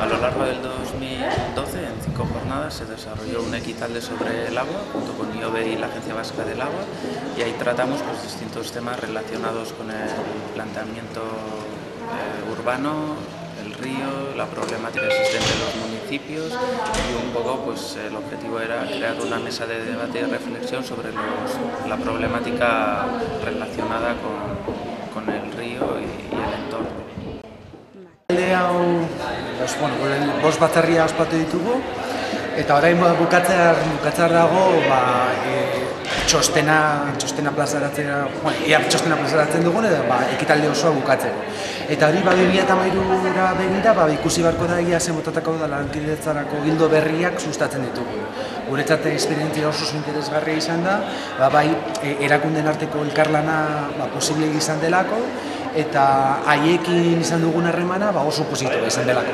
A lo largo del 2012, en 5 jornadas, se desarrolló un equitalde sobre el agua, junto con IOBE y la Agencia Vasca del Agua, y ahí tratamos distintos temas relacionados con el planteamiento urbano, el río, la problemática existente en los municipios, y un poco el objetivo era crear una mesa de debate y reflexión sobre la problemática relacionada con el río y el entorno. Bost batzarria ospatu ditugu, eta orain bukatzear dago txostena plazaratzen dugun, edo ekitalde osoa bukatzeko. Eta hori 2013ra begira ikusi beharko da egia zen motatako da lankidetzarako ildo berriak sustatzen ditugu. Guretzat esperientzia oso interesgarria izan da, bai erakundeen arteko elkarlana posible izan delako, eta haiekin izan dugun harremana oso positiboa izan delako.